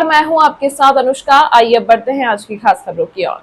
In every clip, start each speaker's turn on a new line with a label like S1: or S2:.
S1: नमस्कार, मैं हूं आपके साथ अनुष्का। आइए अब बढ़ते हैं आज की खास खबरों की ओर।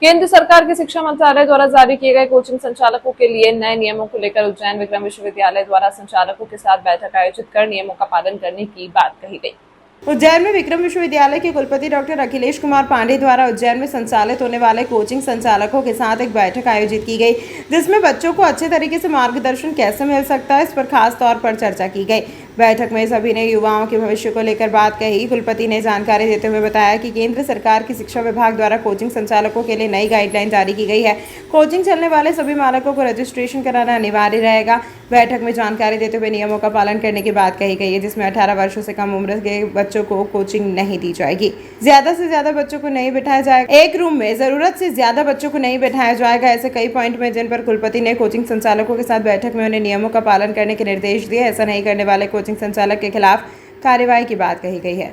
S1: केंद्र सरकार के शिक्षा मंत्रालय द्वारा जारी किए गए कोचिंग संचालकों के लिए नए नियमों को लेकर उज्जैन विक्रम विश्वविद्यालय द्वारा संचालकों के साथ बैठक आयोजित कर नियमों का पालन करने की बात कही गई।
S2: उज्जैन में विक्रम विश्वविद्यालय के कुलपति डॉक्टर अखिलेश कुमार पांडे द्वारा उज्जैन में संचालित होने वाले कोचिंग संचालकों के साथ एक बैठक आयोजित की गई, जिसमें बच्चों को अच्छे तरीके से मार्गदर्शन कैसे मिल सकता है, इस पर खास तौर पर चर्चा की गई। बैठक में सभी ने युवाओं के भविष्य को लेकर बात कही। कुलपति ने जानकारी देते हुए बताया कि केंद्र सरकार की शिक्षा विभाग द्वारा कोचिंग संचालकों के लिए नई गाइडलाइन जारी की गई है। कोचिंग चलने वाले सभी मालकों को रजिस्ट्रेशन कराना अनिवार्य रहेगा। बैठक में जानकारी देते हुए नियमों का पालन करने की बात कही गई है, जिसमें 18 वर्षों से कम उम्र के बच्चों को कोचिंग नहीं दी जाएगी। ज्यादा से ज्यादा बच्चों को नहीं बिठाया जाएगा। एक रूम में जरूरत से ज्यादा बच्चों को नहीं बिठाया जाएगा। ऐसे कई पॉइंट में जिन पर कुलपति ने कोचिंग संचालकों के साथ बैठक में उन्हें नियमों का पालन करने के निर्देश दिए। ऐसा नहीं करने वाले कोचिंग संचालक के खिलाफ कार्रवाई की बात कही गई है।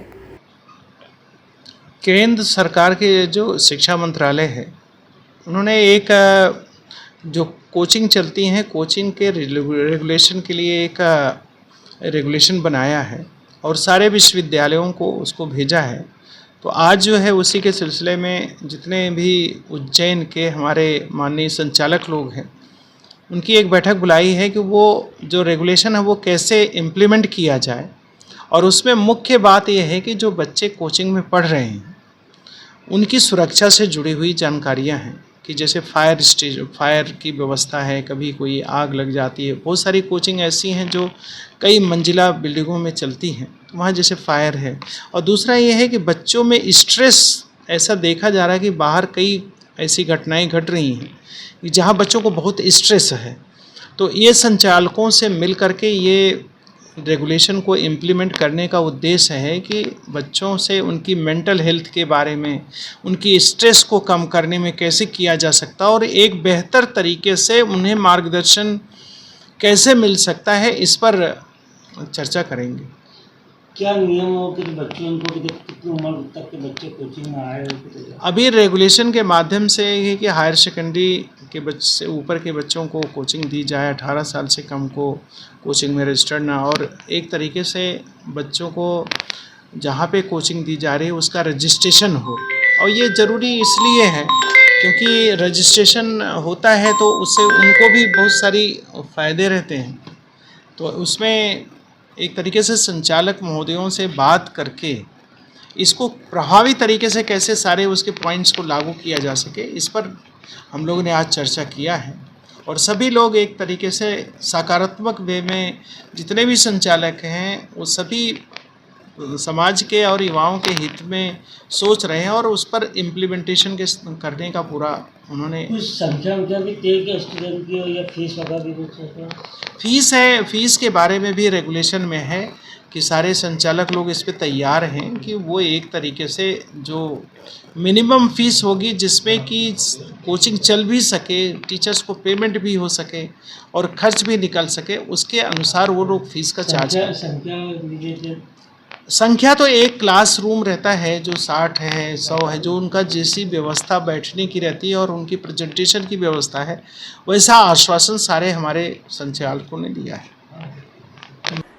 S3: केंद्र सरकार के जो शिक्षा मंत्रालय है, उन्होंने एक जो कोचिंग चलती हैं, कोचिंग के रेगुलेशन के लिए एक रेगुलेशन बनाया है और सारे विश्वविद्यालयों को उसको भेजा है। तो आज जो है उसी के सिलसिले में जितने भी उज्जैन के हमारे माननीय संचालक लोग हैं, उनकी एक बैठक बुलाई है कि वो जो रेगुलेशन है वो कैसे इम्प्लीमेंट किया जाए। और उसमें मुख्य बात यह है कि जो बच्चे कोचिंग में पढ़ रहे हैं उनकी सुरक्षा से जुड़ी हुई जानकारियां हैं कि जैसे फायर की व्यवस्था है, कभी कोई आग लग जाती है। बहुत सारी कोचिंग ऐसी हैं जो कई मंजिला बिल्डिंगों में चलती हैं, तो वहाँ जैसे फायर है। और दूसरा ये है कि बच्चों में स्ट्रेस ऐसा देखा जा रहा है कि बाहर कई ऐसी घटनाएं घट रही हैं कि जहाँ बच्चों को बहुत स्ट्रेस है। तो ये संचालकों से मिल करके ये रेगुलेशन को इम्प्लीमेंट करने का उद्देश्य है कि बच्चों से उनकी मेंटल हेल्थ के बारे में, उनकी स्ट्रेस को कम करने में कैसे किया जा सकता और एक बेहतर तरीके से उन्हें मार्गदर्शन कैसे मिल सकता है, इस पर चर्चा करेंगे।
S4: क्या नियम हो कि बच्चों को कितनी उम्र तक के बच्चे कोचिंग में आए?
S3: अभी रेगुलेशन के माध्यम से ये कि हायर सेकेंडरी के बच्चे ऊपर के बच्चों को कोचिंग दी जाए, 18 साल से कम को कोचिंग में रजिस्टर्ड ना, और एक तरीके से बच्चों को जहाँ पे कोचिंग दी जा रही है उसका रजिस्ट्रेशन हो। और ये ज़रूरी इसलिए है क्योंकि रजिस्ट्रेशन होता है तो उससे उनको भी बहुत सारी फ़ायदे रहते हैं। तो उसमें एक तरीके से संचालक महोदयों से बात करके इसको प्रभावी तरीके से कैसे सारे उसके पॉइंट्स को लागू किया जा सके, इस पर हम लोगों ने आज चर्चा किया है। और सभी लोग एक तरीके से सकारात्मक वे में, जितने भी संचालक हैं वो सभी समाज के और युवाओं के हित में सोच रहे हैं और उस पर इम्प्लीमेंटेशन करने का पूरा उन्होंने
S4: कुछ संख्या भी तय कि स्टूडेंट की या फीस वगैरह भी कुछ
S3: फीस है। फीस के बारे में भी रेगुलेशन में है कि सारे संचालक लोग इस पे तैयार हैं कि वो एक तरीके से जो मिनिमम फीस होगी जिसमें कि कोचिंग चल भी सके, टीचर्स को पेमेंट भी हो सके और खर्च भी निकल सके, उसके अनुसार वो लोग फीस का चार्ज करें। संख्या तो एक क्लासरूम रहता है जो 60 है, 100 है, जो उनका जैसी व्यवस्था बैठने की रहती है और उनकी प्रेजेंटेशन की व्यवस्था है, वैसा आश्वासन सारे हमारे संचालकों ने दिया है।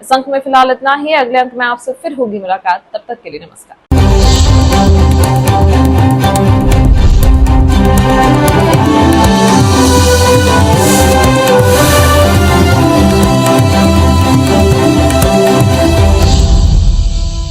S1: इस अंक में फिलहाल इतना ही। अगले अंक में आपसे फिर होगी मुलाकात। तब तक के लिए नमस्कार।